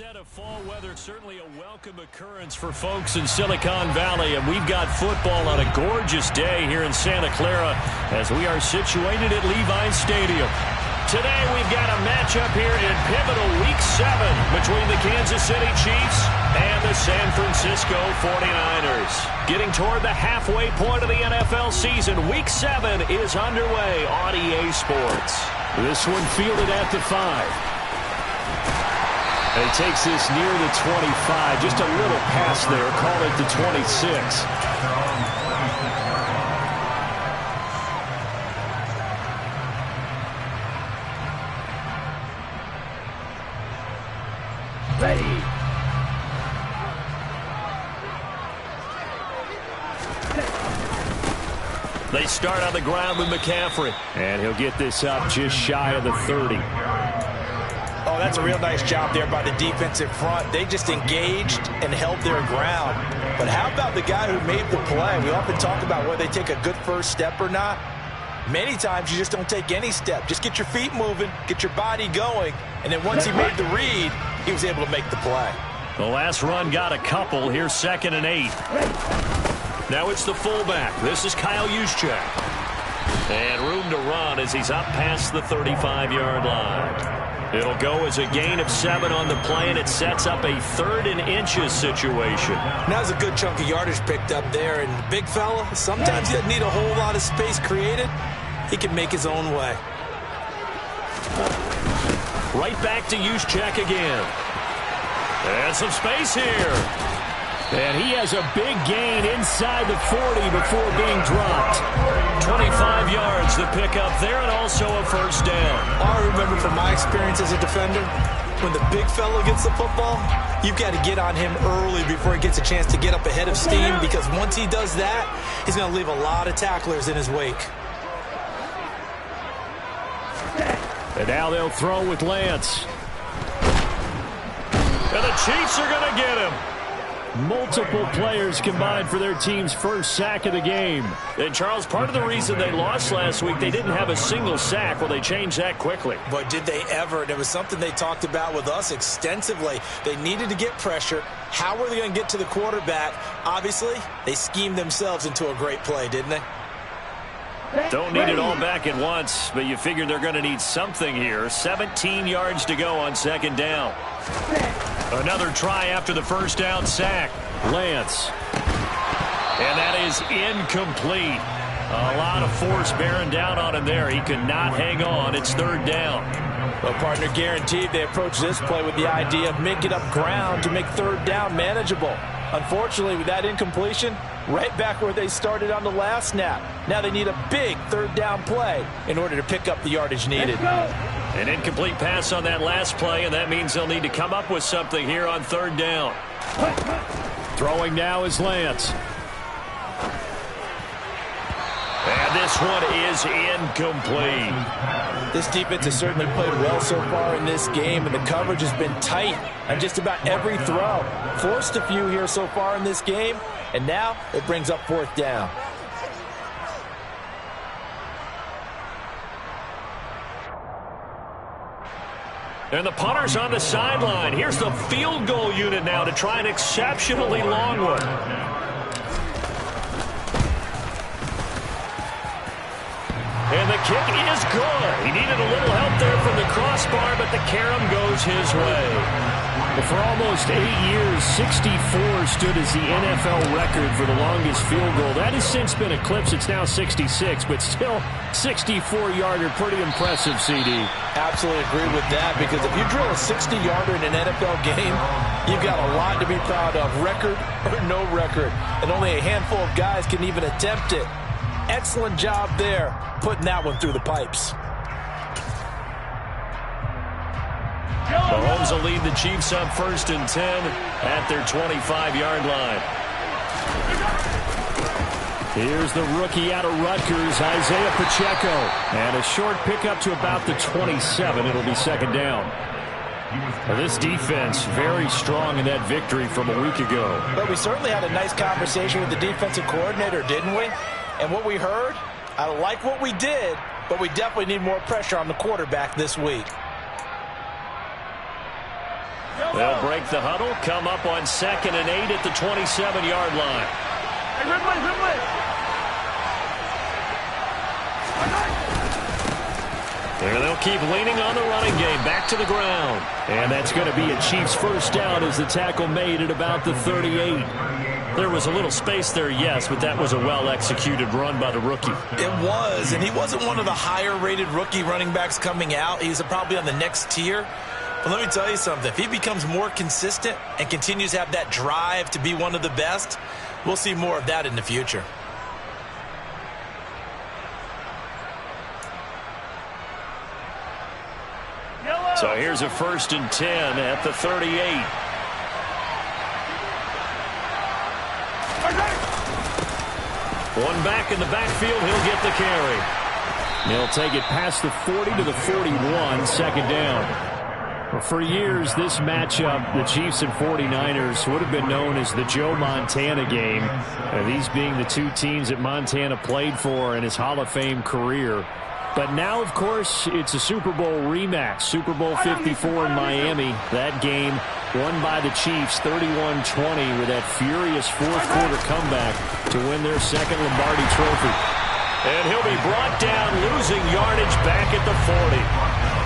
Instead of fall weather, certainly a welcome occurrence for folks in Silicon Valley, and we've got football on a gorgeous day here in Santa Clara as we are situated at Levi's Stadium. Today we've got a matchup here in pivotal Week 7 between the Kansas City Chiefs and the San Francisco 49ers. Getting toward the halfway point of the NFL season, Week 7 is underway on EA Sports. This one fielded at the 5. And he takes this near the 25. Just a little pass there. Call it the 26. Ready. They start on the ground with McCaffrey. And he'll get this up just shy of the 30. Oh, that's a real nice job there by the defensive front. They just engaged and held their ground. But how about the guy who made the play? We often talk about whether they take a good first step or not. Many times you just don't take any step. Just get your feet moving, get your body going, and then once he made the read, he was able to make the play. The last run got a couple. Here's 2nd and 8. Now it's the fullback. This is Kyle Juszczyk. And room to run as he's up past the 35-yard line. It'll go as a gain of 7 on the play, and it sets up a 3rd and inches situation. Now there's a good chunk of yardage picked up there, and the big fella, sometimes he doesn't need a whole lot of space created. He can make his own way. Right back to Juszczyk again. And some space here. And he has a big gain inside the 40 before being dropped. 25 yards to pick up there, and also a first down. I remember from my experience as a defender, when the big fella gets the football, you've got to get on him early before he gets a chance to get up ahead of steam, because once he does that, he's going to leave a lot of tacklers in his wake. And now they'll throw with Lance. And the Chiefs are going to get him. Multiple players combined for their team's first sack of the game. And, Charles, part of the reason they lost last week, they didn't have a single sack. Well, they changed that quickly. But did they ever? And it was something they talked about with us extensively. They needed to get pressure. How were they going to get to the quarterback? Obviously, they schemed themselves into a great play, didn't they? Don't need it all back at once, but you figure they're going to need something here. 17 yards to go on 2nd down. Another try after the first down sack. Lance. And that is incomplete. A lot of force bearing down on him there. He could not hang on. It's 3rd down. Well, partner, guaranteed they approach this play with the idea of making up ground to make 3rd down manageable. Unfortunately, with that incompletion, right back where they started on the last snap. Now they need a big 3rd down play in order to pick up the yardage needed. An incomplete pass on that last play, and that means they'll need to come up with something here on 3rd down. Throwing now is Lance. And this one is incomplete. This defense has certainly played well so far in this game, and the coverage has been tight on just about every throw. Forced a few here so far in this game, and now it brings up 4th down. And the punter's on the sideline. Here's the field goal unit now to try an exceptionally long one. And the kick is good. He needed a little help there from the crossbar, but the carom goes his way. Well, for almost 8 years, 64 stood as the NFL record for the longest field goal. That has since been eclipsed. It's now 66, but still 64-yarder. Pretty impressive, CD. Absolutely agree with that, because if you drill a 60-yarder in an NFL game, you've got a lot to be proud of, record or no record. And only a handful of guys can even attempt it. Excellent job there, putting that one through the pipes. Mahomes will lead the Chiefs up 1st and 10 at their 25-yard line. Here's the rookie out of Rutgers, Isaiah Pacheco. And a short pickup to about the 27. It'll be 2nd down. Well, this defense very strong in that victory from a week ago. But we certainly had a nice conversation with the defensive coordinator, didn't we? And what we heard, I like what we did, but we definitely need more pressure on the quarterback this week. They'll break the huddle, come up on 2nd and 8 at the 27-yard line. There they'll keep leaning on the running game. Back to the ground. And that's going to be a Chiefs first down as the tackle made at about the 38. There was a little space there, yes, but that was a well-executed run by the rookie. It was, and he wasn't one of the higher-rated rookie running backs coming out. He's probably on the next tier. But let me tell you something. If he becomes more consistent and continues to have that drive to be one of the best, we'll see more of that in the future. So here's a 1st and 10 at the 38. One back in the backfield. He'll get the carry. He'll take it past the 40 to the 41, 2nd down. Well, for years, this matchup, the Chiefs and 49ers, would have been known as the Joe Montana game. These being the two teams that Montana played for in his Hall of Fame career. But now, of course, it's a Super Bowl rematch. Super Bowl 54 in Miami. That game won by the Chiefs 31-20 with that furious fourth-quarter comeback to win their 2nd Lombardi trophy. And he'll be brought down, losing yardage back at the 40.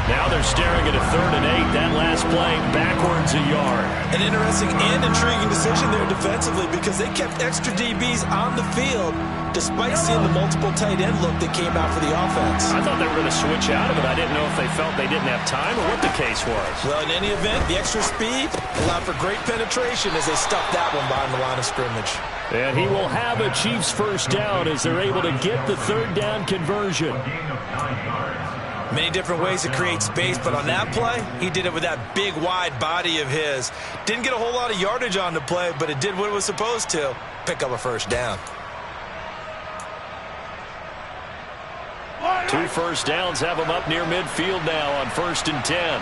Now they're staring at a 3rd and 8. That last play backwards a yard. An interesting and intriguing decision there defensively because they kept extra DBs on the field despite seeing the multiple tight end look that came out for the offense. I thought they were going to switch out of it. I didn't know if they felt they didn't have time or what the case was. Well, in any event, the extra speed allowed for great penetration as they stuffed that one behind the line of scrimmage. And he will have a Chiefs first down as they're able to get the 3rd down conversion. Many different ways to create space, but on that play, he did it with that big, wide body of his. Didn't get a whole lot of yardage on the play, but it did what it was supposed to, pick up a first down. 2 first downs have him up near midfield now on 1st and 10.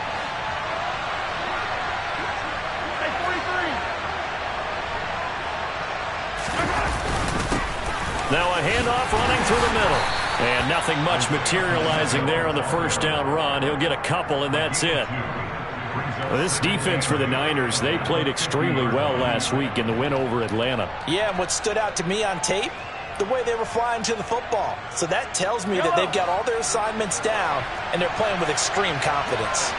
Now a handoff running through the middle. And nothing much materializing there on the first down run. He'll get a couple, and that's it. Well, this defense for the Niners, they played extremely well last week in the win over Atlanta. Yeah, and what stood out to me on tape, the way they were flying to the football. So that tells me that they've got all their assignments down, and they're playing with extreme confidence.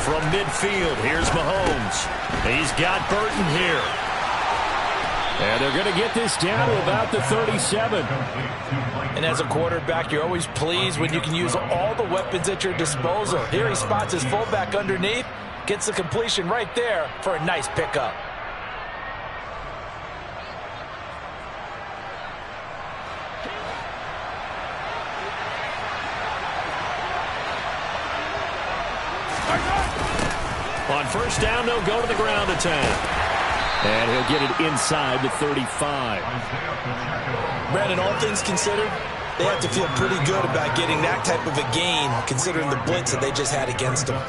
From midfield, here's Mahomes. He's got Burton here. And they're going to get this down to about the 37. And as a quarterback, you're always pleased when you can use all the weapons at your disposal. Here he spots his fullback underneath, gets the completion right there for a nice pickup. On first down, they'll go to the ground attack. And he'll get it inside the 35. Brandon, all things considered, they have to feel pretty good about getting that type of a gain, considering the blitz that they just had against them.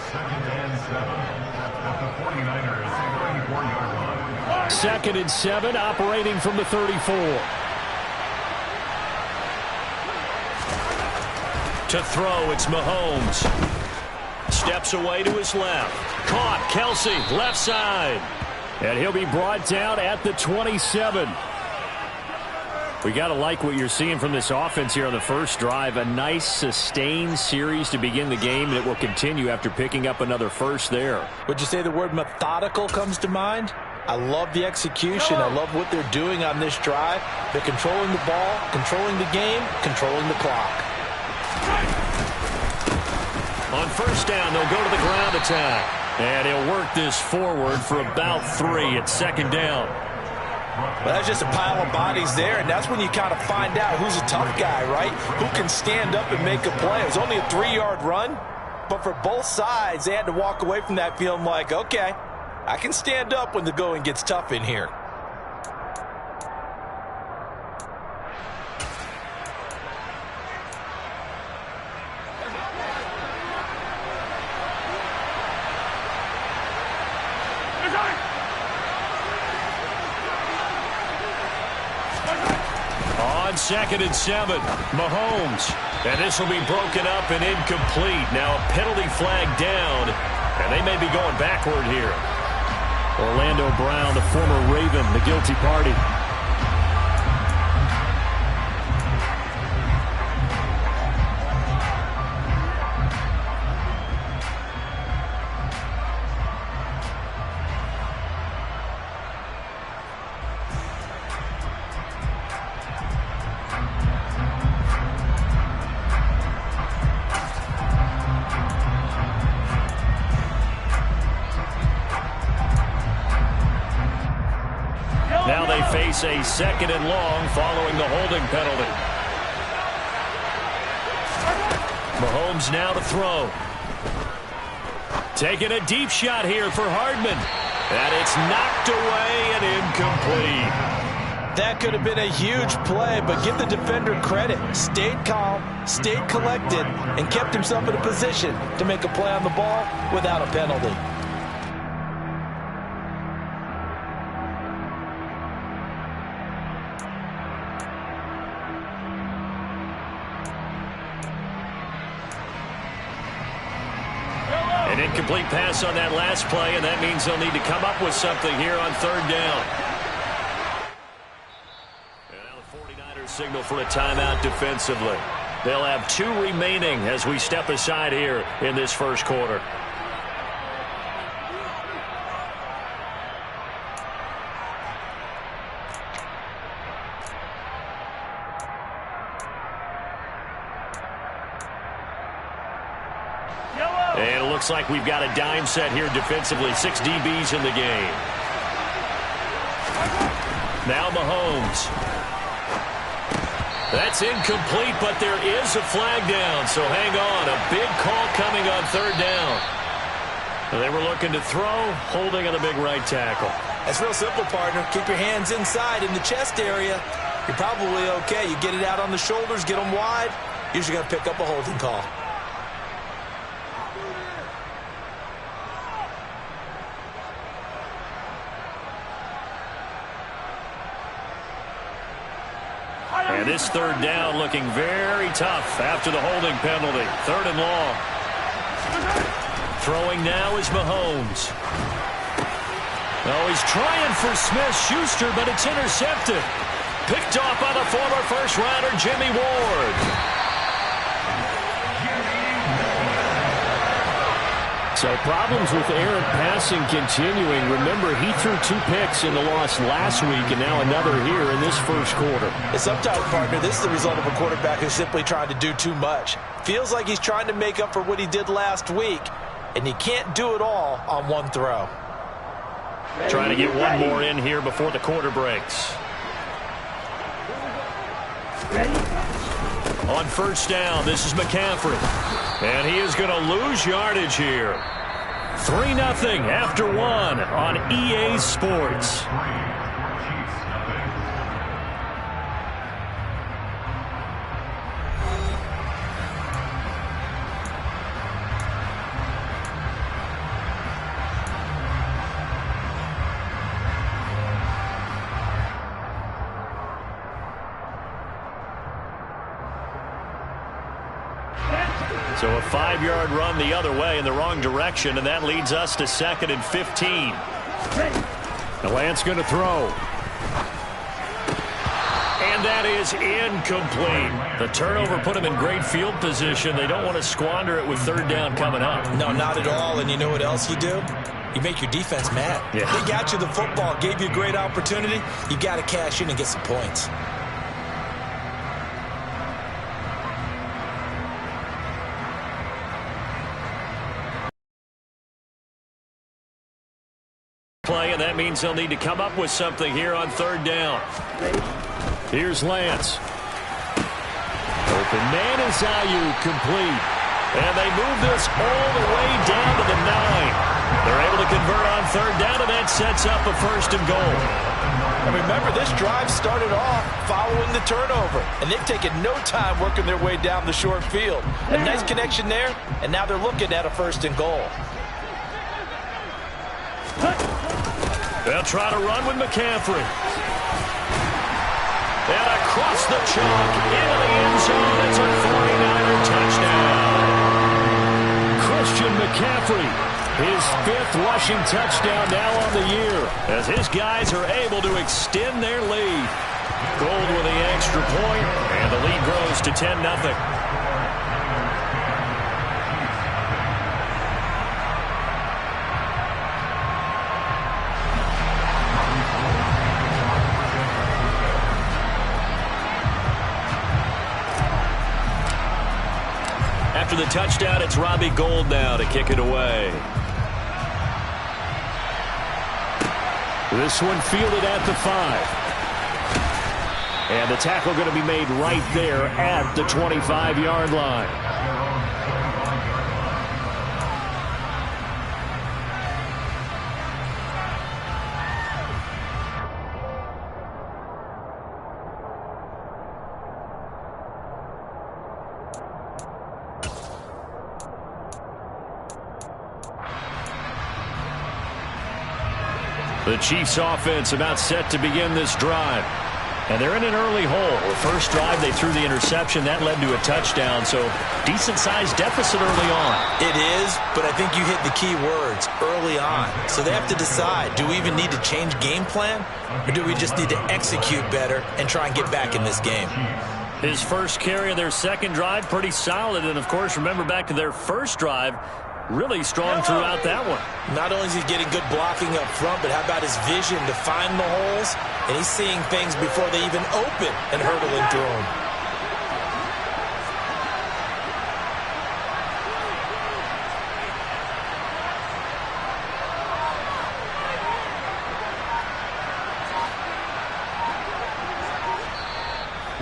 2nd and 7, operating from the 34. To throw, it's Mahomes. Steps away to his left. Caught, Kelsey, left side. And he'll be brought down at the 27. We got to like what you're seeing from this offense here on the first drive. A nice, sustained series to begin the game, and it will continue after picking up another first there. Would you say the word methodical comes to mind? I love the execution. I love what they're doing on this drive. They're controlling the ball, controlling the game, controlling the clock. On first down, they'll go to the ground attack. And he'll work this forward for about 3 at 2nd down. Well, that's just a pile of bodies there, and that's when you kind of find out who's a tough guy, right? Who can stand up and make a play. It was only a 3-yard run, but for both sides, they had to walk away from that feeling like, okay, I can stand up when the going gets tough in here. 2nd and 7. Mahomes. And this will be broken up and incomplete. Now a penalty flag down, and they may be going backward here. Orlando Brown, the former Raven, the guilty party. Now they face a 2nd and long following the holding penalty. Mahomes now to throw. Taking a deep shot here for Hardman. And it's knocked away and incomplete. That could have been a huge play, but give the defender credit. Stayed calm, stayed collected, and kept himself in a position to make a play on the ball without a penalty. An incomplete pass on that last play, and that means they'll need to come up with something here on 3rd down. And now the 49ers signal for a timeout defensively. They'll have 2 remaining as we step aside here in this first quarter. And it looks like we've got a dime set here defensively. 6 DBs in the game. Now Mahomes. That's incomplete, but there is a flag down. So hang on. A big call coming on 3rd down. They were looking to throw, holding on the big right tackle. That's real simple, partner. Keep your hands inside in the chest area. You're probably okay. You get it out on the shoulders, get them wide. Usually going to pick up a holding call. And this 3rd down looking very tough after the holding penalty. 3rd and long. Throwing now is Mahomes. Oh, he's trying for Smith-Schuster, but it's intercepted. Picked off by the former first-rounder Jimmy Ward. So problems with errant passing continuing. Remember, he threw 2 picks in the loss last week, and now another here in this first quarter. Sometimes, partner, this is the result of a quarterback who's simply trying to do too much. Feels like he's trying to make up for what he did last week, and he can't do it all on one throw. Trying to get one more in here before the quarter breaks. On 1st down, this is McCaffrey. And he is going to lose yardage here. 3-0 after 1 on EA Sports. So a 5-yard run the other way in the wrong direction, and that leads us to 2nd and 15. Now Lance going to throw. And that is incomplete. The turnover put him in great field position. They don't want to squander it with 3rd down coming up. No, not at all. And you know what else you do? You make your defense mad. Yeah. They got you the football, gave you a great opportunity. You got to cash in and get some points. Play, and that means they'll need to come up with something here on 3rd down. Here's Lance. Open man is Ayuk, complete. And they move this all the way down to the 9. They're able to convert on 3rd down, and that sets up a 1st and goal. And remember, this drive started off following the turnover, and they've taken no time working their way down the short field. A nice connection there, and now they're looking at a 1st and goal. They'll try to run with McCaffrey. And a across the chalk, into the end zone. It's a 49er touchdown. Christian McCaffrey, his 5th rushing touchdown now on the year, as his guys are able to extend their lead. Gold with the extra point, and the lead grows to 10-0. After the touchdown, it's Robbie Gould now to kick it away. This one fielded at the 5. And the tackle going to be made right there at the 25-yard line. The Chiefs offense about set to begin this drive. And they're in an early hole. The first drive, they threw the interception. That led to a touchdown, so decent-sized deficit early on. It is, but I think you hit the key words, early on. So they have to decide, do we even need to change game plan, or do we just need to execute better and try and get back in this game? His first carry of their second drive, pretty solid. And, of course, remember back to their first drive, really strong throughout that one. Not only is he getting good blocking up front, but how about his vision to find the holes? And he's seeing things before they even open and hurdling through them.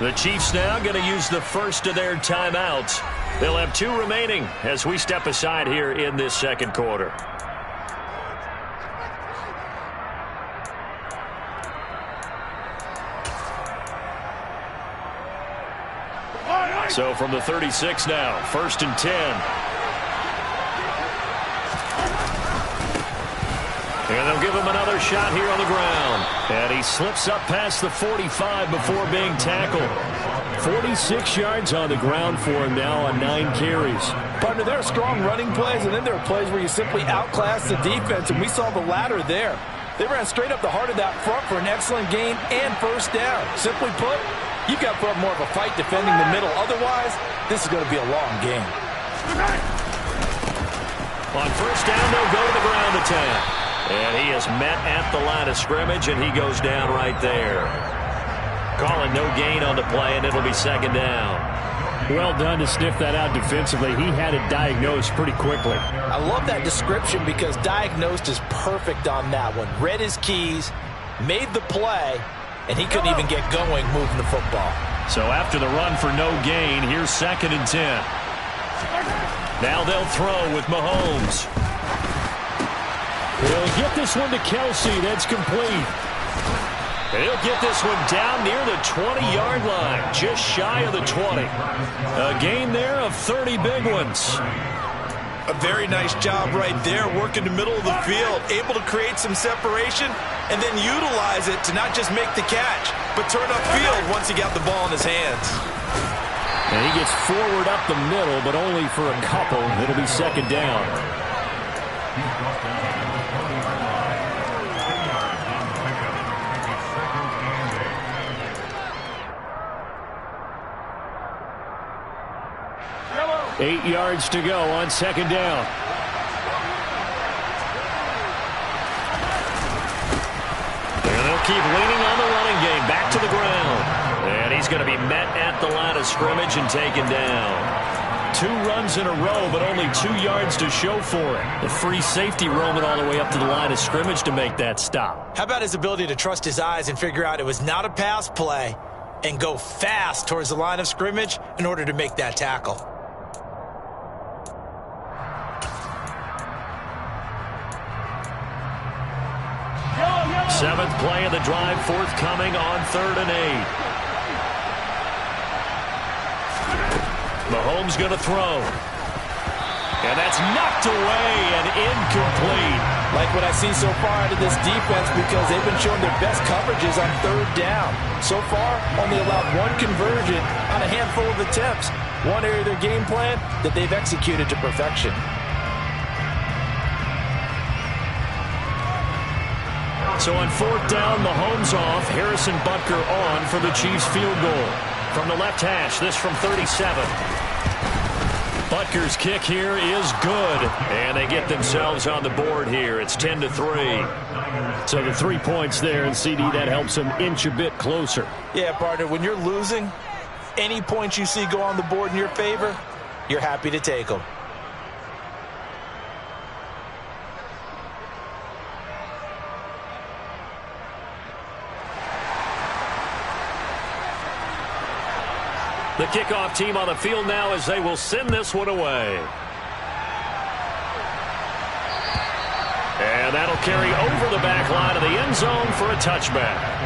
The Chiefs now going to use the first of their timeouts. They'll have 2 remaining as we step aside here in this second quarter. So from the 36 now, 1st and 10. And they'll give him another shot here on the ground. And he slips up past the 45 before being tackled. 46 yards on the ground for him now on 9 carries. Partner, there are strong running plays, and then there are plays where you simply outclass the defense, and we saw the latter there. They ran straight up the heart of that front for an excellent gain and first down. Simply put, you've got to put up more of a fight defending the middle. Otherwise, this is going to be a long game. On first down, they'll go to the ground attack. And he is met at the line of scrimmage, and he goes down right there. Calling no gain on the play, and it'll be second down. Well done to sniff that out defensively. He had it diagnosed pretty quickly. I love that description because diagnosed is perfect on that one. Read his keys, made the play, and he couldn't even get going moving the football. So after the run for no gain, here's 2nd and 10. Now they'll throw with Mahomes. He'll get this one to Kelsey. That's complete. He'll get this one down near the 20-yard line, just shy of the 20. A gain there of 30 big ones. A very nice job right there, working the middle of the field, able to create some separation and then utilize it to not just make the catch, but turn upfield once he got the ball in his hands. And he gets forward up the middle, but only for a couple. It'll be second down. 8 yards to go on second down. And they'll keep leaning on the running game. Back to the ground. And he's going to be met at the line of scrimmage and taken down. 2 runs in a row, but only 2 yards to show for it. The free safety roaming all the way up to the line of scrimmage to make that stop. How about his ability to trust his eyes and figure out it was not a pass play and go fast towards the line of scrimmage in order to make that tackle? Seventh play of the drive forthcoming on 3rd and 8. Mahomes going to throw. And that's knocked away and incomplete. Like what I've seen so far out of this defense, because they've been showing their best coverages on third down. So far, only allowed one conversion on a handful of attempts. One area of their game plan that they've executed to perfection. So on fourth down, Mahomes off. Harrison Butker on for the Chiefs field goal. From the left hash, this from 37. Butker's kick here is good. And they get themselves on the board here. It's 10-3. So the 3 points there, and CD, that helps them inch a bit closer. Yeah, partner, when you're losing, any points you see go on the board in your favor, you're happy to take them. The kickoff team on the field now as they will send this one away. And that'll carry over the back line of the end zone for a touchback.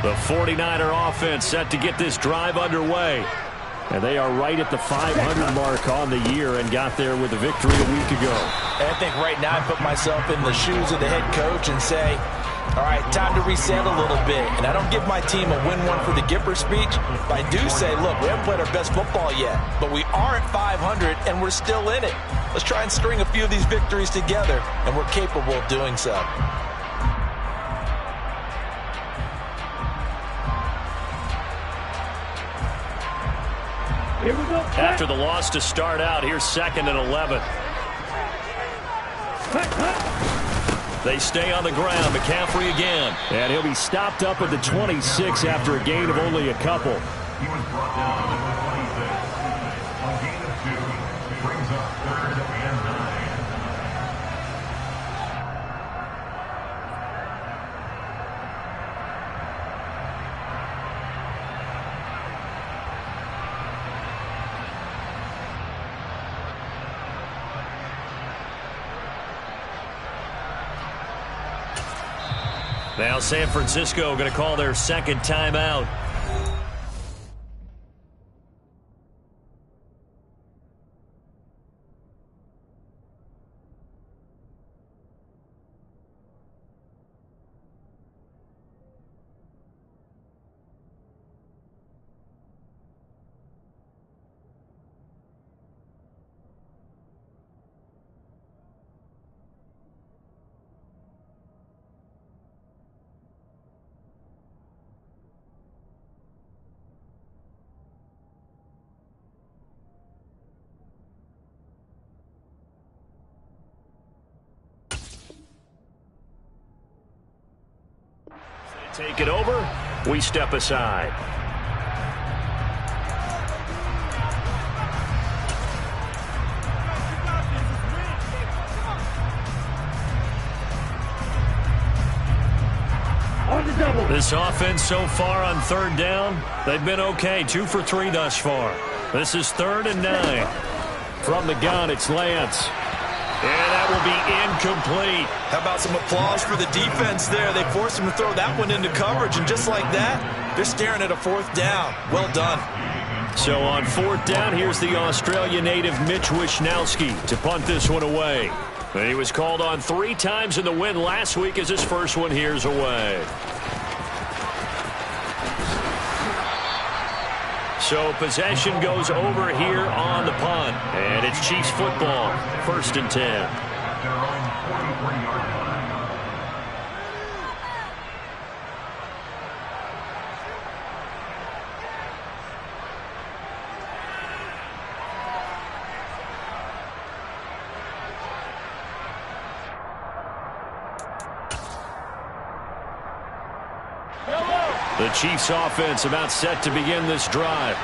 The 49er offense set to get this drive underway. And they are right at the 500 mark on the year and got there with a victory a week ago. And I think right now I put myself in the shoes of the head coach and say, all right, time to reset a little bit. And I don't give my team a win one for the Gipper speech, but I do say, look, we haven't played our best football yet, but we are at 500 and we're still in it. Let's try and string a few of these victories together, and we're capable of doing so. After the loss to start out, here's 2nd and 11. They stay on the ground. McCaffrey again. And he'll be stopped up at the 26 after a gain of only a couple. He was brought down to the 26. A gain of 2 brings up 3rd and 9. Now San Francisco going to call their second timeout. Take it over. We step aside. This offense so far on 3rd down, they've been okay. 2 for 3 thus far. This is 3rd and 9. From the gun, it's Lance. And that will be incomplete. How about some applause for the defense there? They forced him to throw that one into coverage, and just like that, they're staring at a 4th down. Well done. So on 4th down, here's the Australia native Mitch Wishnowsky to punt this one away. He was called on 3 times in the win last week as his first one here's away. So possession goes over here on the punt. And it's Chiefs football. 1st and 10. Their own 43-yard line. The Chiefs offense about set to begin this drive.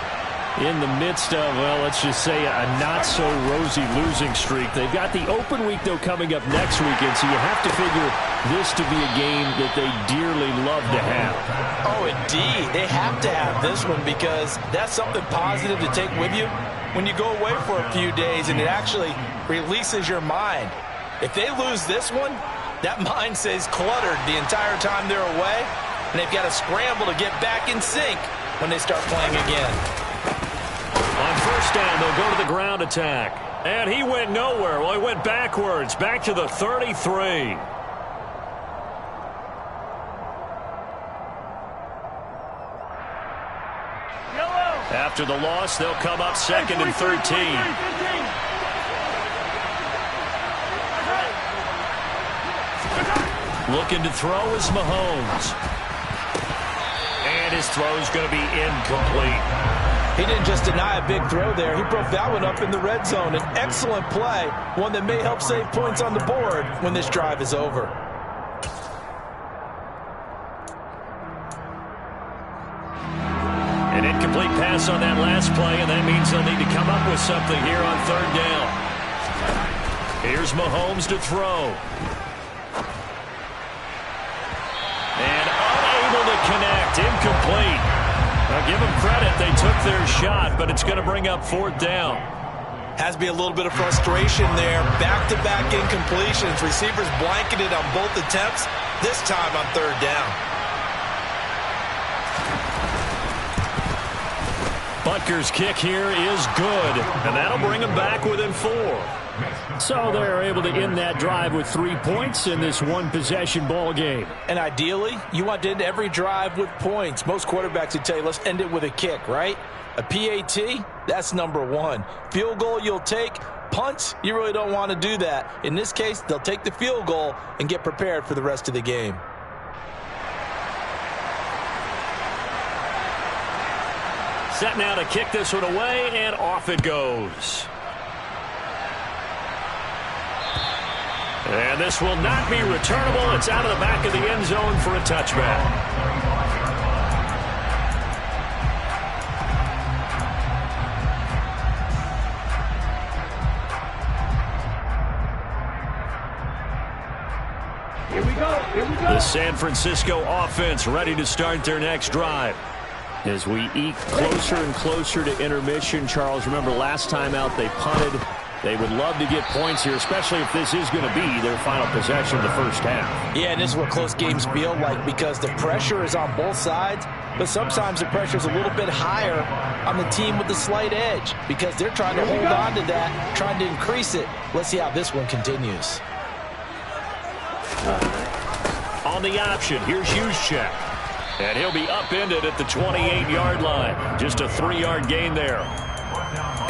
in the midst of, well, let's just say a not-so-rosy losing streak. They've got the open week, though, coming up next weekend, so you have to figure this to be a game that they dearly love to have. Oh, indeed. They have to have this one because that's something positive to take with you when you go away for a few days, and it actually releases your mind. If they lose this one, that mind stays cluttered the entire time they're away, and they've got to scramble to get back in sync when they start playing again. On first down, they'll go to the ground attack. And he went nowhere. Well, he went backwards, back to the 33. After the loss, they'll come up second and 13. Looking to throw is Mahomes. And his throw's going to be incomplete. He didn't just deny a big throw there. He broke that one up in the red zone. An excellent play, one that may help save points on the board when this drive is over. An incomplete pass on that last play, and that means they'll need to come up with something here on third down. Here's Mahomes to throw. And unable to connect. Incomplete. Now give them credit. They took their shot, but it's going to bring up fourth down. Has to be a little bit of frustration there. Back-to-back incompletions. Receivers blanketed on both attempts, this time on third down. Butker's kick here is good, and that'll bring them back within 4. So they're able to end that drive with 3 points in this one-possession ball game. And ideally, you want to end every drive with points. Most quarterbacks would tell you, let's end it with a kick, right? A PAT, that's number 1. Field goal you'll take. Punts, you really don't want to do that. In this case, they'll take the field goal and get prepared for the rest of the game. Set now to kick this one away, and off it goes. And this will not be returnable. It's out of the back of the end zone for a touchback. Here we go. The San Francisco offense ready to start their next drive. As we eke closer and closer to intermission, Charles, remember last time out they punted. They would love to get points here, especially if this is going to be their final possession of the first half. Yeah, and this is what close games feel like because the pressure is on both sides, but sometimes the pressure is a little bit higher on the team with the slight edge because they're trying to hold on to that, trying to increase it. Let's see how this one continues. On the option, here's Juszczyk. And he'll be upended at the 28-yard line. Just a 3-yard gain there.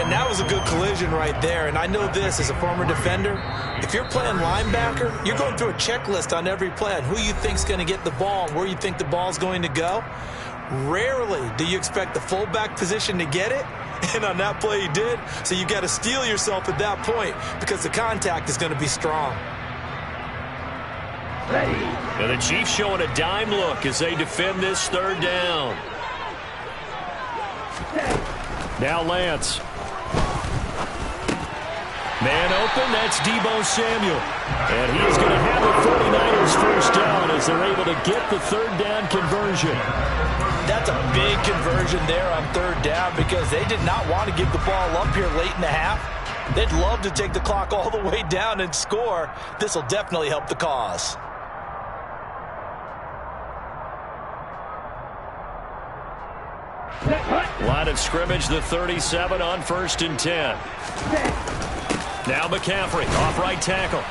And that was a good collision right there. And I know this as a former defender. If you're playing linebacker, you're going through a checklist on every play on who you think's going to get the ball and where you think the ball's going to go. Rarely do you expect the fullback position to get it. And on that play he did. So you got to steel yourself at that point because the contact is going to be strong. And the Chiefs showing a dime look as they defend this third down. Now Lance. Man open, that's Deebo Samuel. And he is going to have the 49ers first down as they're able to get the third down conversion. That's a big conversion there on third down because they did not want to give the ball up here late in the half. They'd love to take the clock all the way down and score. This will definitely help the cause. Line of scrimmage, the 37 on 1st and 10. Now McCaffrey, off right tackle.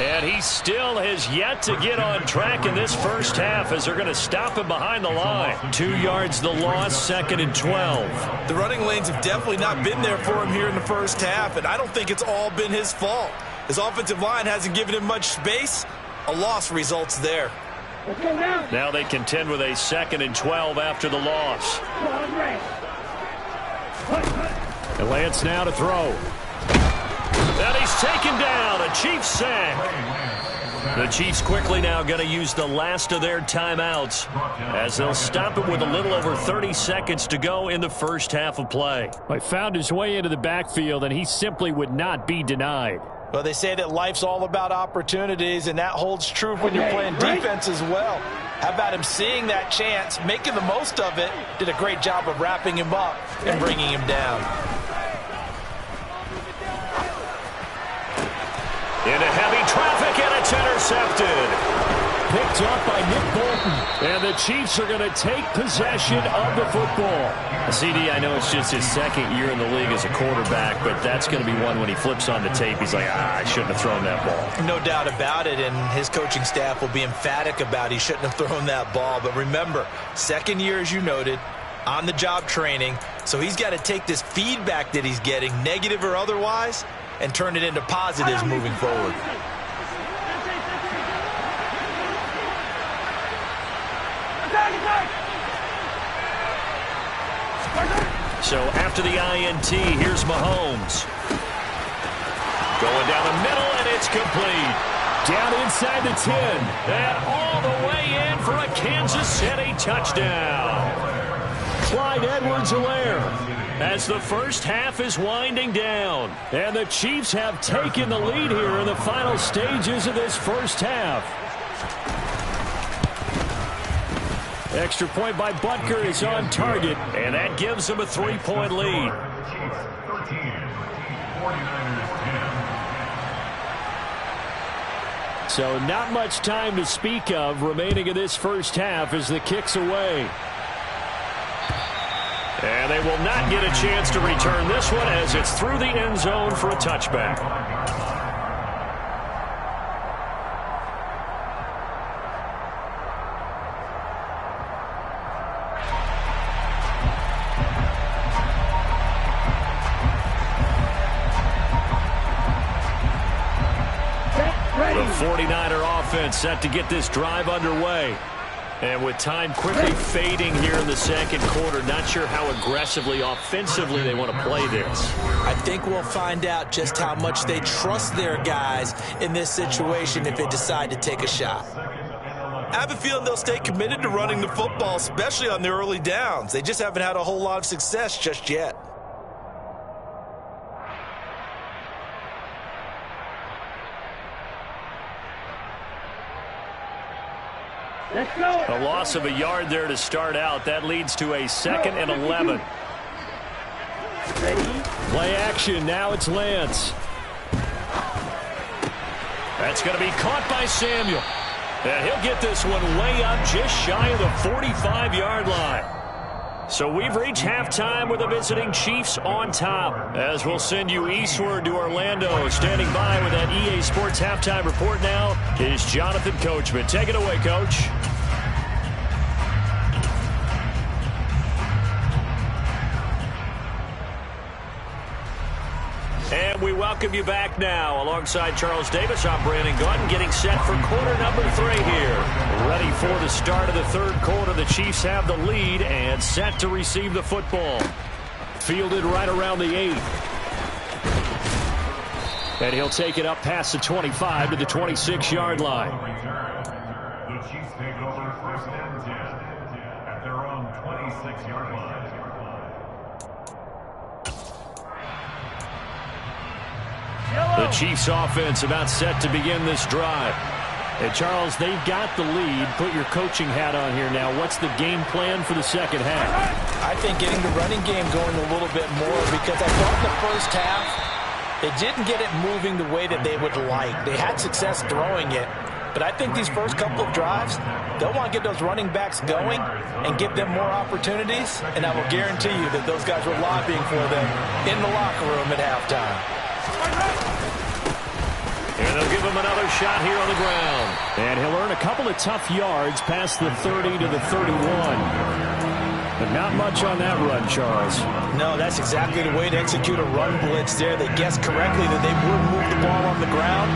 And he still has yet to get on track in this first half as they're going to stop him behind the line. 2 yards the loss, 2nd and 12. The running lanes have definitely not been there for him here in the first half, and I don't think it's all been his fault. His offensive line hasn't given him much space. A loss results there. Now they contend with a 2nd and 12 after the loss. And Lance now to throw. And he's taken down. A Chiefs sack. The Chiefs quickly now going to use the last of their timeouts as they'll stop it with a little over 30 seconds to go in the first half of play. He found his way into the backfield, and he simply would not be denied. Well, they say that life's all about opportunities, and that holds true when you're playing defense as well. How about him seeing that chance, making the most of it, did a great job of wrapping him up and bringing him down. Into heavy traffic, and it's intercepted. Picked up by Nick Bolton. And the Chiefs are going to take possession of the football. CD, I know it's just his second year in the league as a quarterback, but that's going to be one when he flips on the tape. He's like, I shouldn't have thrown that ball. No doubt about it, and his coaching staff will be emphatic about he shouldn't have thrown that ball. But remember, second year, as you noted, on-the-job training, so he's got to take this feedback that he's getting, negative or otherwise, and turn it into positives moving forward. So after the INT, here's Mahomes. Going down the middle, and it's complete. Down inside the 10. And all the way in for a Kansas City touchdown. Clyde Edwards-Helaire. As the first half is winding down. And the Chiefs have taken the lead here in the final stages of this first half. Extra point by Butker is on target. And that gives them a 3-point lead. Chiefs 13, 49ers 10. So not much time to speak of remaining in this first half as the kick's away. And they will not get a chance to return this one as it's through the end zone for a touchback. The 49er offense set to get this drive underway. And with time quickly fading here in the second quarter, not sure how aggressively, offensively they want to play this. I think we'll find out just how much they trust their guys in this situation if they decide to take a shot. I have a feeling they'll stay committed to running the football, especially on their early downs. They just haven't had a whole lot of success just yet. A loss of a yard there to start out. That leads to a 2nd and 11. Play action. Now it's Lance. That's going to be caught by Samuel. And he'll get this one way up just shy of the 45-yard line. So we've reached halftime with the visiting Chiefs on top. As we'll send you eastward to Orlando. Standing by with that EA Sports halftime report now is Jonathan Coachman. Take it away, Coach. And we welcome you back now. Alongside Charles Davis, I'm Brandon Gaudin, getting set for quarter number 3 here. Ready for the start of the third quarter. The Chiefs have the lead and set to receive the football. Fielded right around the 8. And he'll take it up past the 25 to the 26-yard line. The Chiefs take over 1st and 10 at their own 26-yard line. The Chiefs offense about set to begin this drive. And Charles, they've got the lead. Put your coaching hat on here now. What's the game plan for the second half? I think getting the running game going a little bit more, because I thought in the first half they didn't get it moving the way that they would like. They had success throwing it, but I think these first couple of drives, they'll want to get those running backs going and give them more opportunities, and I will guarantee you that those guys were lobbying for them in the locker room at halftime. And they'll give him another shot here on the ground. And he'll earn a couple of tough yards past the 30 to the 31. But not much on that run, Charles. No, that's exactly the way to execute a run blitz there. They guessed correctly that they would move the ball on the ground,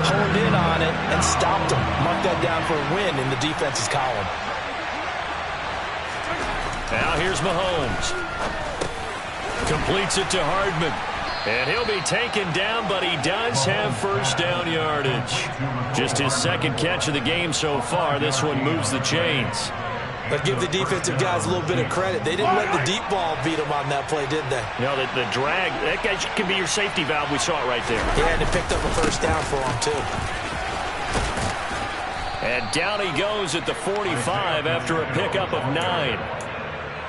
honed in on it, and stopped them. Mark that down for a win in the defense's column. Now here's Mahomes. Completes it to Hardman. And he'll be taken down, but he does have first down yardage. Just his second catch of the game so far. This one moves the chains. But give the defensive guys a little bit of credit. They didn't let the deep ball beat them on that play, did they? You know, the drag, that guy can be your safety valve. We saw it right there. Yeah, and it picked up a first down for him, too. And down he goes at the 45 after a pickup of 9.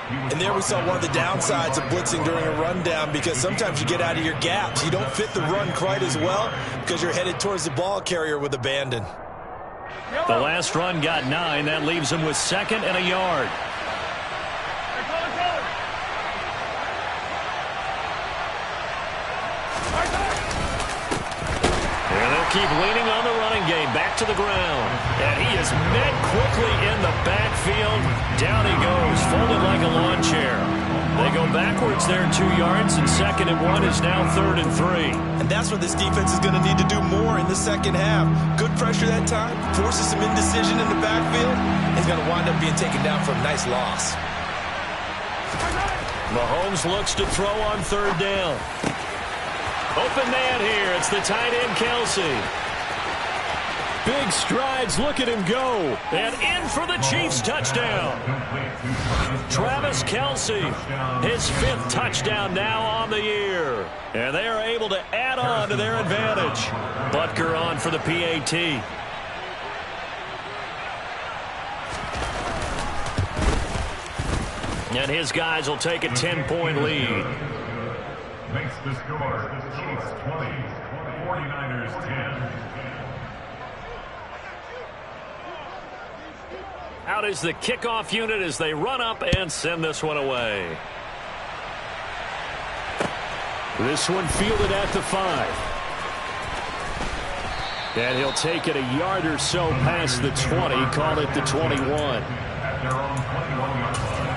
And there we saw one of the downsides of blitzing during a rundown, because sometimes you get out of your gaps. You don't fit the run quite as well because you're headed towards the ball carrier with abandon. The last run got 9. That leaves him with 2nd and a yard. And they'll keep leaning on the running game. Back to the ground. And he is met quickly in the backfield. Down he goes, folded like a lawn chair. They go backwards there 2 yards, and 2nd and 1 is now 3rd and 3. And that's what this defense is going to need to do more in the second half. Good pressure that time, forces some indecision in the backfield. He's going to wind up being taken down for a nice loss. Mahomes looks to throw on 3rd down. Open man here. It's the tight end, Kelce. Big strides. Look at him go. And in for the Chiefs touchdown. Travis Kelce, his 5th touchdown now on the year. And they are able to add on to their advantage. Butker on for the PAT. And his guys will take a 10-point lead. Makes the score. Chiefs 20, 49ers 10. Out is the kickoff unit as they run up and send this one away. This one fielded at the 5. And he'll take it a yard or so past the 20, call it the 21. At their own 21-yard line.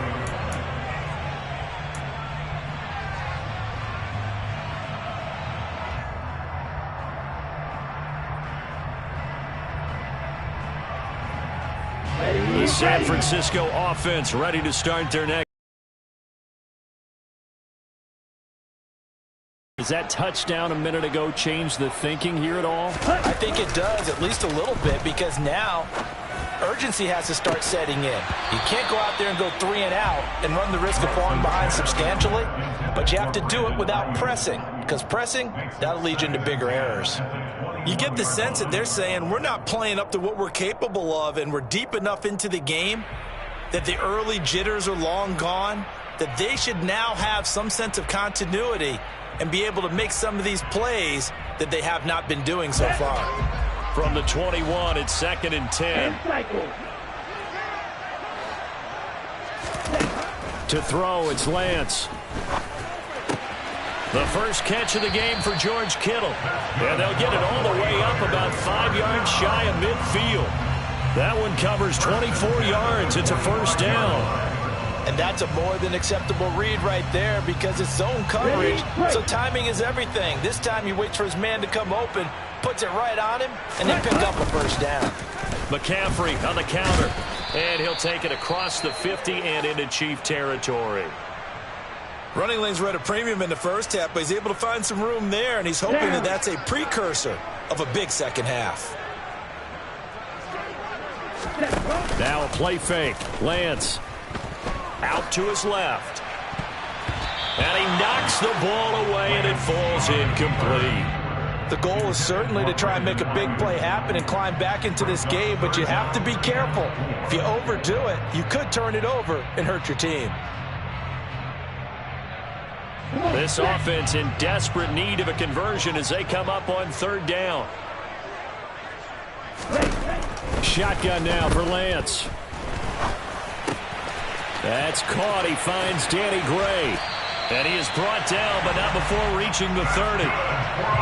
The San Francisco offense ready to start their next. Does that touchdown a minute ago change the thinking here at all? I think it does, at least a little bit, because now urgency has to start setting in. You can't go out there and go 3 and out and run the risk of falling behind substantially, but you have to do it without pressing, because pressing, that'll lead you into bigger errors. You get the sense that they're saying we're not playing up to what we're capable of, and we're deep enough into the game that the early jitters are long gone, that they should now have some sense of continuity and be able to make some of these plays that they have not been doing so far. From the 21, it's 2nd and 10. To throw, it's Lance. The first catch of the game for George Kittle. And they'll get it all the way up about 5 yards shy of midfield. That one covers 24 yards. It's a first down. And that's a more than acceptable read right there, because it's zone coverage, so timing is everything. This time he waits for his man to come open, puts it right on him, and then pick up a first down. McCaffrey on the counter. And he'll take it across the 50 and into Chief territory. Running lanes were at a premium in the first half, but he's able to find some room there, and he's hoping that that's a precursor of a big second half. Now a play fake. Lance out to his left. And he knocks the ball away, and it falls incomplete. The goal is certainly to try and make a big play happen and climb back into this game, but you have to be careful. If you overdo it, you could turn it over and hurt your team. This offense in desperate need of a conversion as they come up on 3rd down. Shotgun now for Lance. That's caught. He finds Danny Gray. And he is brought down, but not before reaching the 30.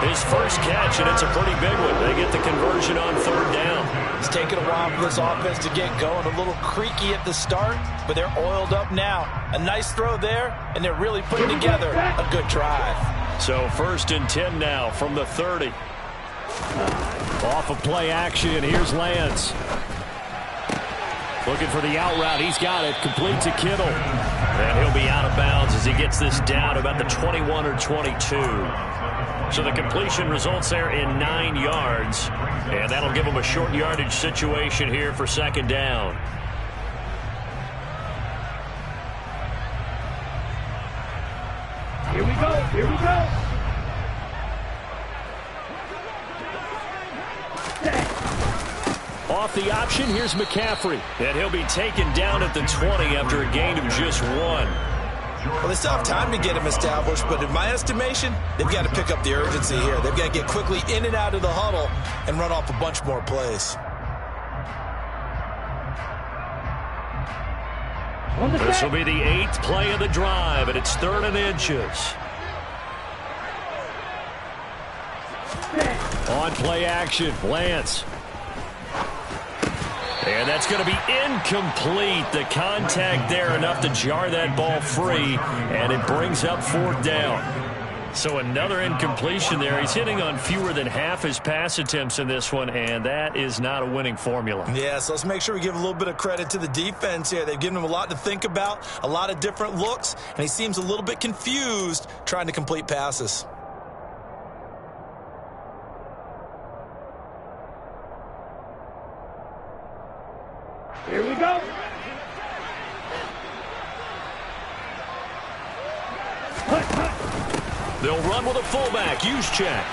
His first catch, and it's a pretty big one. They get the conversion on 3rd down. It's taken a while for this offense to get going. A little creaky at the start, but they're oiled up now. A nice throw there, and they're really putting together a good drive. So 1st and 10 now from the 30. Off of play action, here's Lance. Looking for the out route. He's got it. Complete to Kittle. And he'll be out of bounds as he gets this down about the 21 or 22. So the completion results there in 9 yards. And that'll give him a short yardage situation here for second down. Here we go. Here we go. Off the option, here's McCaffrey. And he'll be taken down at the 20 after a gain of just 1. Well, they still have time to get him established, but in my estimation, they've got to pick up the urgency here. They've got to get quickly in and out of the huddle and run off a bunch more plays. This will be the 8th play of the drive, and it's 3rd and inches. On play action, Lance. And that's going to be incomplete. The contact there enough to jar that ball free, and it brings up 4th down. So another incompletion there. He's hitting on fewer than half his pass attempts in this one, and that is not a winning formula. Yeah, so let's make sure we give a little bit of credit to the defense here. They've given him a lot to think about, a lot of different looks, and he seems a little bit confused trying to complete passes. Here we go. They'll run with a fullback. Juszczyk.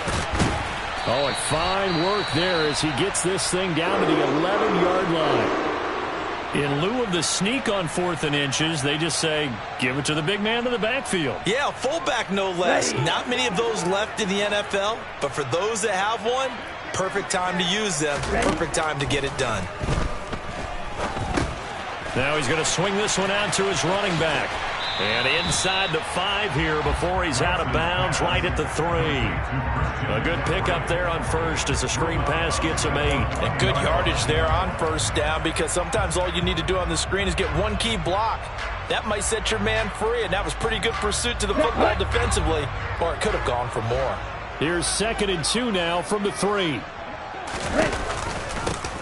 Oh, and fine work there as he gets this thing down to the 11-yard line. In lieu of the sneak on 4th and inches, they just say, give it to the big man in the backfield. Yeah, fullback no less. Not many of those left in the NFL, but for those that have one, perfect time to use them. Perfect time to get it done. Now he's going to swing this one out to his running back. And inside the 5 here before he's out of bounds, right at the 3. A good pickup there on first as the screen pass gets him 8. And good yardage there on 1st down, because sometimes all you need to do on the screen is get one key block. That might set your man free, and that was pretty good pursuit to the football defensively, or it could have gone for more. Here's 2nd and 2 now from the 3.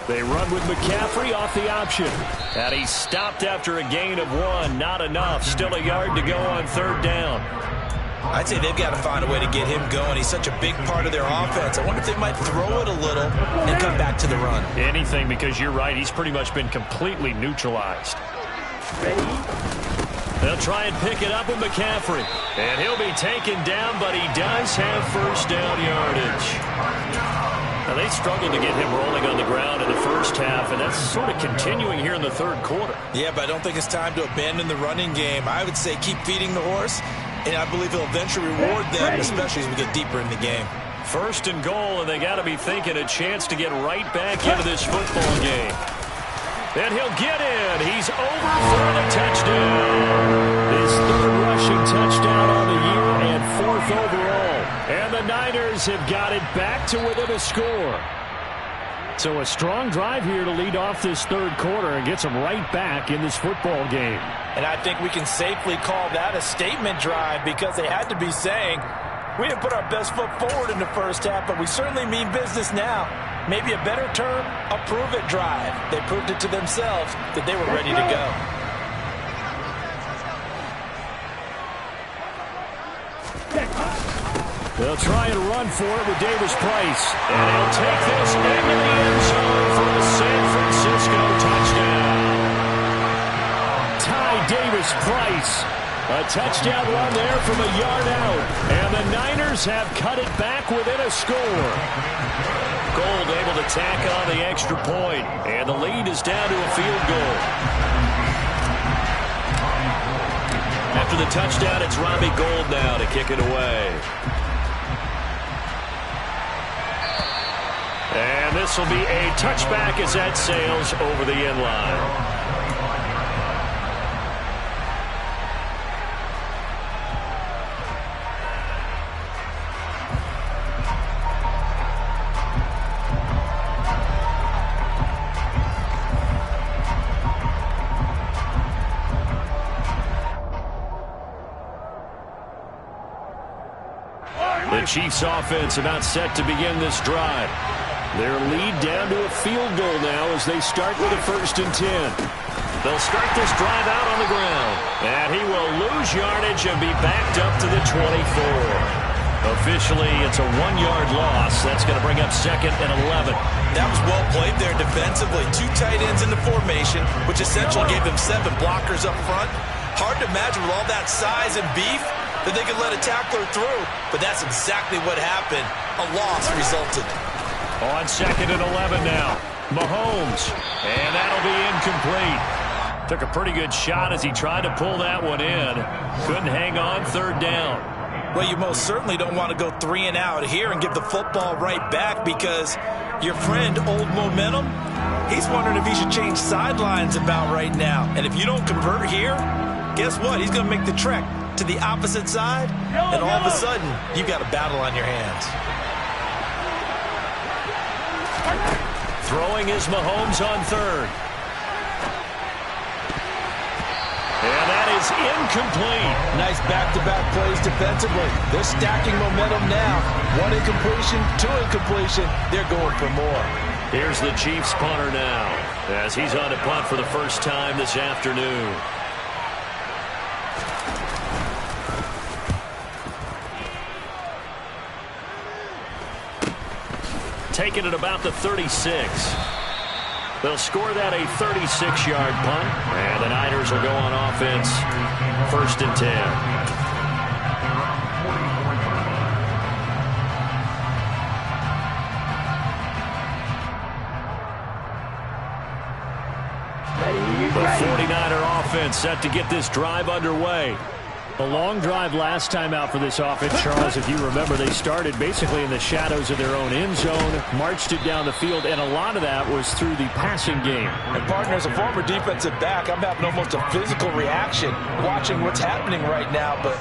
They run with McCaffrey off the option. And he stopped after a gain of 1. Not enough. Still a yard to go on 3rd down. I'd say they've got to find a way to get him going. He's such a big part of their offense. I wonder if they might throw it a little and come back to the run. Anything, because you're right. He's pretty much been completely neutralized. They'll try and pick it up with McCaffrey. And he'll be taken down, but he does have 1st down yardage. Now, they struggled to get him rolling on the ground in the 1st half, and that's sort of continuing here in the 3rd quarter. Yeah, but I don't think it's time to abandon the running game. I would say keep feeding the horse, and I believe he'll eventually reward them, especially as we get deeper in the game. 1st and goal, and they got to be thinking a chance to get right back into this football game. And he'll get in. He's over for the touchdown. His 3rd rushing touchdown on the year and 4th overall. And the Niners have got it back to within a score. So a strong drive here to lead off this 3rd quarter and gets them right back in this football game. And I think we can safely call that a statement drive, because they had to be saying, we didn't put our best foot forward in the 1st half, but we certainly mean business now. Maybe a better term, a prove-it drive. They proved it to themselves that they were ready to go. They'll try and run for it with Davis Price. And he'll take this into the end zone for a San Francisco touchdown. Ty Davis Price. A touchdown run there from a yard out. And the Niners have cut it back within a score. Gold able to tack on the extra point. And the lead is down to a field goal. After the touchdown, it's Robbie Gould now to kick it away. And this will be a touchback as that sails over the end line. The Chiefs offense about set to begin this drive. Their lead down to a field goal now as they start with a 1st and 10. They'll start this drive out on the ground. And he will lose yardage and be backed up to the 24. Officially, it's a 1-yard loss. That's going to bring up 2nd and 11. That was well played there defensively. 2 tight ends in the formation, which essentially gave them 7 blockers up front. Hard to imagine with all that size and beef that they could let a tackler through. But that's exactly what happened. A loss resulted. On 2nd and 11 now. Mahomes. And that'll be incomplete. Took a pretty good shot as he tried to pull that one in. Couldn't hang on 3rd down. Well, you most certainly don't want to go 3 and out here and give the football right back because your friend, Old Momentum, he's wondering if he should change sidelines about right now. And if you don't convert here, guess what? He's going to make the trek to the opposite side, and all of a sudden, you've got a battle on your hands. Throwing is Mahomes on 3rd. And that is incomplete. Nice back-to-back plays defensively. They're stacking momentum now. 1 incompletion, 2 incompletion. They're going for more. Here's the Chiefs punter now as he's on to punt for the first time this afternoon. Taking it about the 36. They'll score that a 36-yard punt, and the Niners will go on offense 1st and 10. The 49er offense set to get this drive underway. A long drive last time out for this offense, Charles. If you remember, they started basically in the shadows of their own end zone, marched it down the field, and a lot of that was through the passing game. And partner, as a former defensive back, I'm having almost a physical reaction watching what's happening right now. But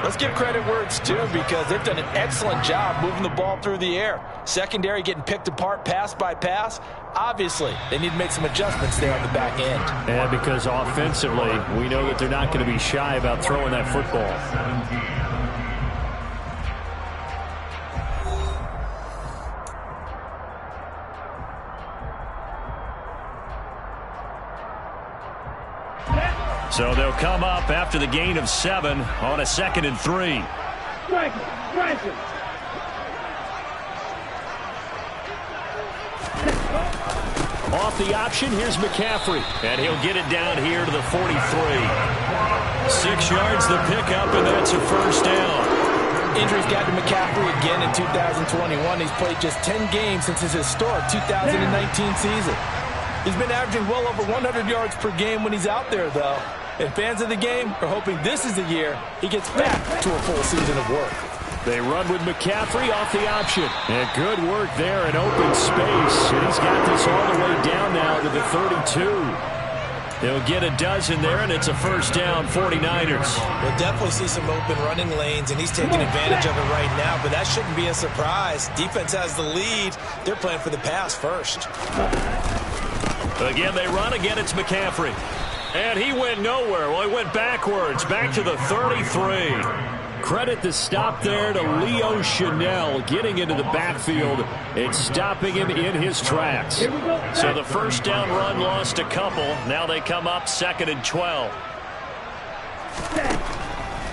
let's give credit where it's due because they've done an excellent job moving the ball through the air. Secondary getting picked apart pass by pass. Obviously, they need to make some adjustments there on the back end. And because offensively, we know that they're not going to be shy about throwing that football. So they'll come up after the gain of 7 on a 2nd and 3. Off the option, here's McCaffrey. And he'll get it down here to the 43. 6 yards the pickup, and that's a first down. Injuries got to McCaffrey again in 2021. He's played just 10 games since his historic 2019 season. He's been averaging well over 100 yards per game when he's out there, though. And fans of the game are hoping this is the year he gets back to a full season of work. They run with McCaffrey off the option. And good work there in open space. And he's got this all the way down now to the 32. They'll get a dozen there, and it's a first down, 49ers. We'll definitely see some open running lanes, and he's taking advantage of it right now, but that shouldn't be a surprise. Defense has the lead. They're playing for the pass first. Again, they run. Again, it's McCaffrey. And he went nowhere. Well, he went backwards, back to the 33. Credit the stop there to Leo Chanel getting into the backfield and stopping him in his tracks. So the first down run lost a couple. Now they come up 2nd and 12.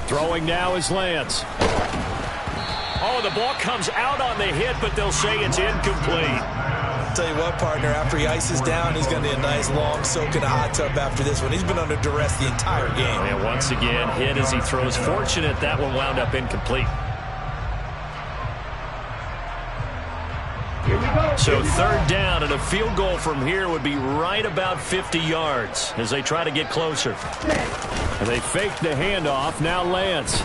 Throwing now is Lance. Oh, the ball comes out on the hit, but they'll say it's incomplete. Tell you what, partner, after he ices down, he's going to need a nice long soak in a hot tub after this one. He's been under duress the entire game. And once again, hit as he throws. Fortunate that one wound up incomplete. So 3rd down, and a field goal from here would be right about 50 yards as they try to get closer. And they fake the handoff. Now Lance.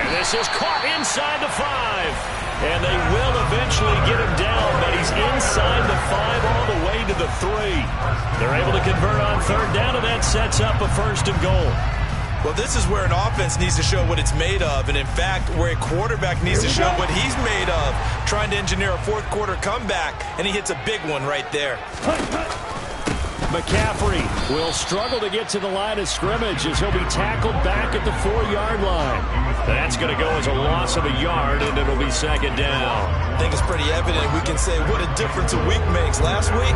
And this is caught inside the 5. And they will eventually get him down, but he's inside the 5 all the way to the 3. They're able to convert on 3rd down, and that sets up a 1st and goal. Well, this is where an offense needs to show what it's made of, and in fact, where a quarterback needs to show what he's made of, trying to engineer a 4th quarter comeback, and he hits a big one right there. McCaffrey will struggle to get to the line of scrimmage as he'll be tackled back at the 4-yard line. That's going to go as a loss of a yard, and it'll be second down. I think it's pretty evident. We can say what a difference a week makes. Last week,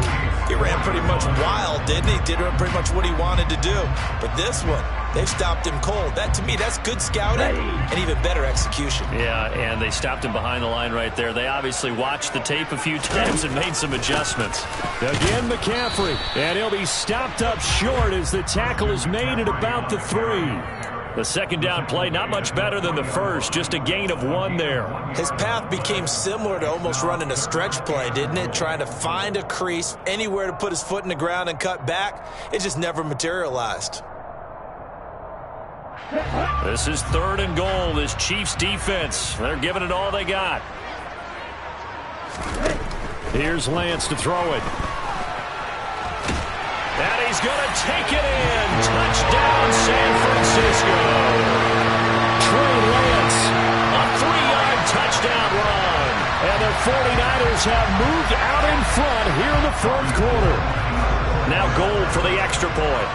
he ran pretty much wild, didn't he? Did pretty much what he wanted to do. But this one, they've stopped him cold. That, to me, that's good scouting and even better execution. Yeah, and they stopped him behind the line right there. They obviously watched the tape a few times and made some adjustments. Again, McCaffrey, and he'll be stopped up short as the tackle is made at about the 3. The second down play, not much better than the first, just a gain of 1 there. His path became similar to almost running a stretch play, didn't it? Trying to find a crease, anywhere to put his foot in the ground and cut back. It just never materialized. This is 3rd and goal. This Chiefs defense, they're giving it all they got. Here's Lance to throw it. And he's going to take it in. Touchdown, San Francisco. Trey Lance. A 3-yard touchdown run. And the 49ers have moved out in front here in the 4th quarter. Now Gold for the extra point.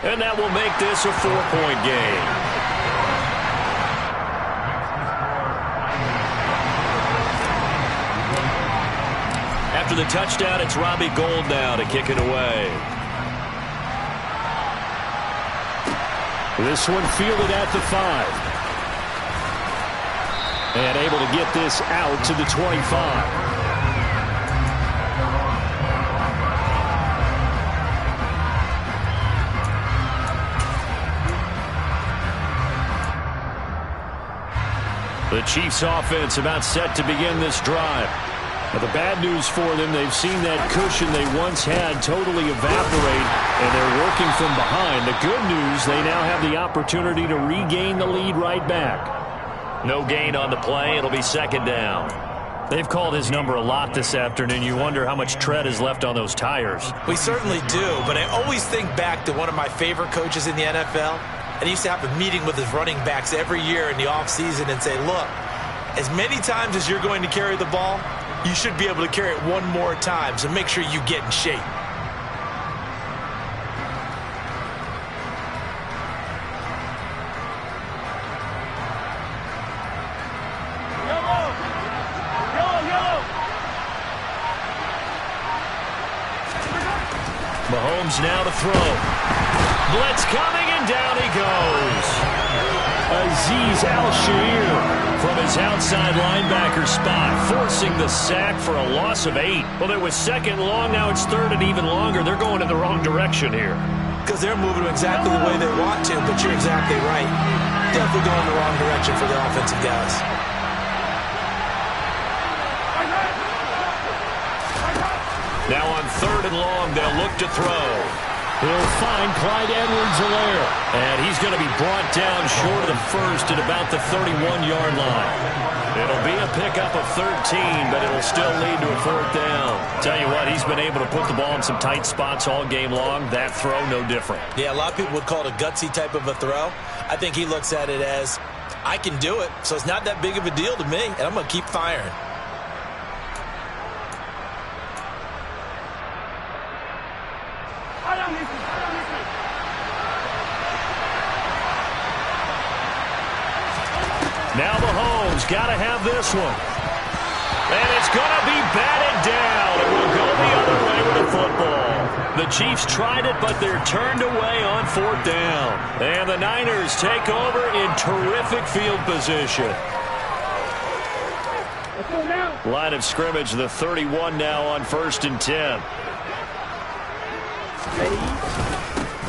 And that will make this a 4-point game. After the touchdown, it's Robbie Gould now to kick it away. This one fielded at the 5. And able to get this out to the 25. The Chiefs offense about set to begin this drive. Now, the bad news for them, they've seen that cushion they once had totally evaporate, and they're working from behind. The good news, they now have the opportunity to regain the lead right back. No gain on the play. It'll be second down. They've called his number a lot this afternoon. You wonder how much tread is left on those tires. We certainly do, but I always think back to one of my favorite coaches in the NFL. And he used to have a meeting with his running backs every year in the offseason and say, look, as many times as you're going to carry the ball, you should be able to carry it one more time, so make sure you get in shape. Mahomes now to throw. Blitz coming, and down he goes. Azeez Al-Shaair from his outside linebacker spot, forcing the sack for a loss of 8. Well, it was second long. Now it's third and even longer. They're going in the wrong direction here. Because they're moving exactly the way they want to, but you're exactly right. Definitely going in the wrong direction for the offensive guys. Now on 3rd and long, they'll look to throw. He'll find Clyde Edwards-Helaire. And he's going to be brought down short of the first at about the 31-yard line. It'll be a pickup of 13, but it'll still lead to a 4th down. Tell you what, he's been able to put the ball in some tight spots all game long. That throw, no different. Yeah, a lot of people would call it a gutsy type of a throw. I think he looks at it as, I can do it, so it's not that big of a deal to me, and I'm going to keep firing. Now Mahomes got to have this one. And it's going to be batted down. It will go the other way with the football. The Chiefs tried it, but they're turned away on 4th down. And the Niners take over in terrific field position. Line of scrimmage, the 31 now on 1st and 10.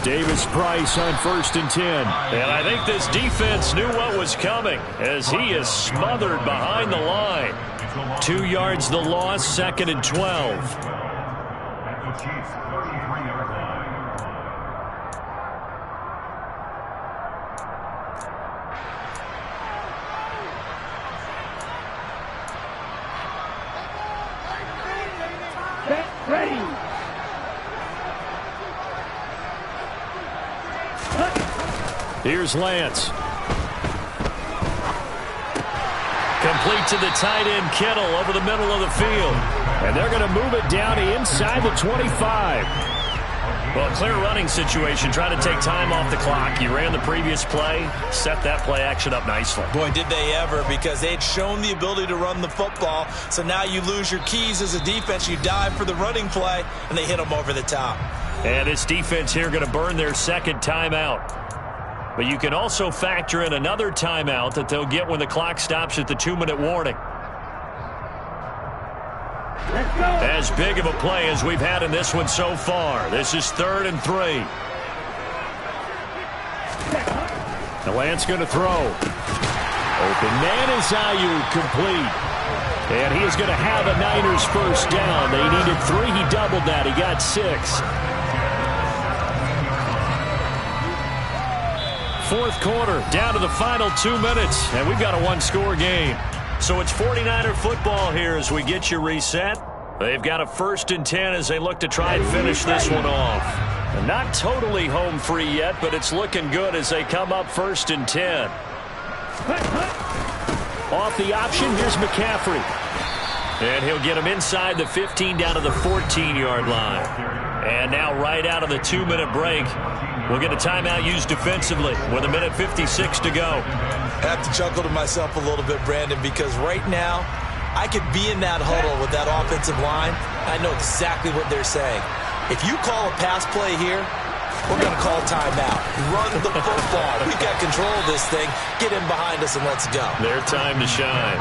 Davis Price on 1st and 10. And I think this defense knew what was coming as he is smothered behind the line. 2 yards the loss, 2nd and 12. At the Chiefs' 33-yard line. Here's Lance. complete to the tight end, Kittle, over the middle of the field. And they're going to move it down inside the 25. Well, clear running situation. Try to take time off the clock. You ran the previous play, set that play action up nicely. Boy, did they ever, because they'd shown the ability to run the football. So now you lose your keys as a defense. You dive for the running play, and they hit them over the top. And this defense here going to burn their second timeout. But you can also factor in another timeout that they'll get when the clock stops at the 2-minute warning. As big of a play as we've had in this one so far. This is 3rd and 3. The Lance going to throw. Open man is Ayuk, complete. And he is going to have a Niners first down. They needed 3. He doubled that. He got 6. Fourth quarter, down to the final 2 minutes, and we've got a one-score game. So it's 49er football here as we get you reset. They've got a 1st and 10 as they look to try and finish this one off. And not totally home free yet, but it's looking good as they come up 1st and 10. Off the option, here's McCaffrey. And he'll get him inside the 15 down to the 14-yard line. And now right out of the 2-minute break, we'll get a timeout used defensively with 1:56 to go. I have to chuckle to myself a little bit, Brandon, because right now I could be in that huddle with that offensive line. I know exactly what they're saying. If you call a pass play here, we're going to call timeout. Run the football. We've got control of this thing. Get in behind us and let's go. Their time to shine.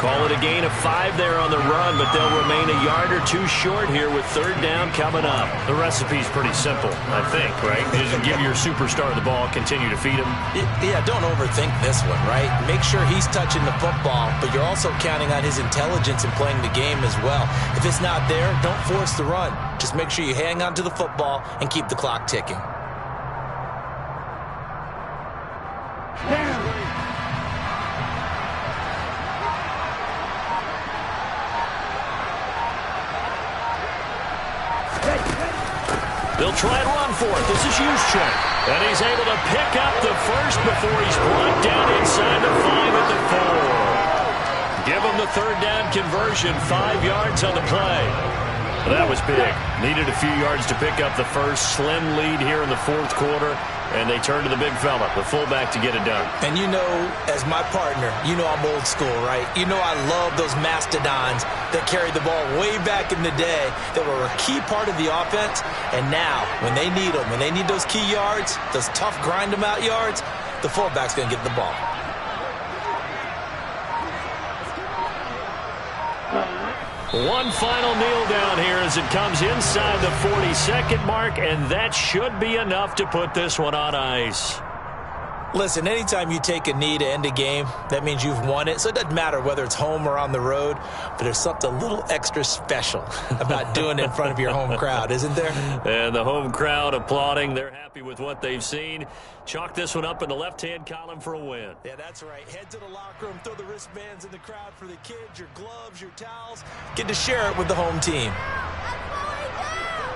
Call it a gain of 5 there on the run, but they'll remain a yard or 2 short here with 3rd down coming up. The recipe's pretty simple, I think, right? Just give your superstar the ball, continue to feed him. Yeah, don't overthink this one, right? Make sure he's touching the football, but you're also counting on his intelligence in playing the game as well. If it's not there, don't force the run. Just make sure you hang on to the football and keep the clock ticking. They'll try and run for it. This is Juszczyk. And he's able to pick up the first before he's brought down inside the 5 at the 4. Give him the 3rd down conversion, 5 yards on the play. Well, that was big. Needed a few yards to pick up the first. Slim lead here in the 4th quarter. And they turn to the big fella, the fullback, to get it done. And you know, as my partner, you know I'm old school, right? You know I love those mastodons that carried the ball way back in the day that were a key part of the offense. And now, when they need them, when they need those key yards, those tough grind-them-out yards, the fullback's going to get the ball. One final kneel down here as it comes inside the 42nd mark, and that should be enough to put this one on ice. Listen, anytime you take a knee to end a game, that means you've won it. So it doesn't matter whether it's home or on the road, but there's something a little extra special about doing it in front of your home crowd, isn't there? And the home crowd applauding. They're happy with what they've seen. Chalk this one up in the left-hand column for a win. Yeah, that's right. Head to the locker room, throw the wristbands in the crowd for the kids, your gloves, your towels. Get to share it with the home team. That's what we do!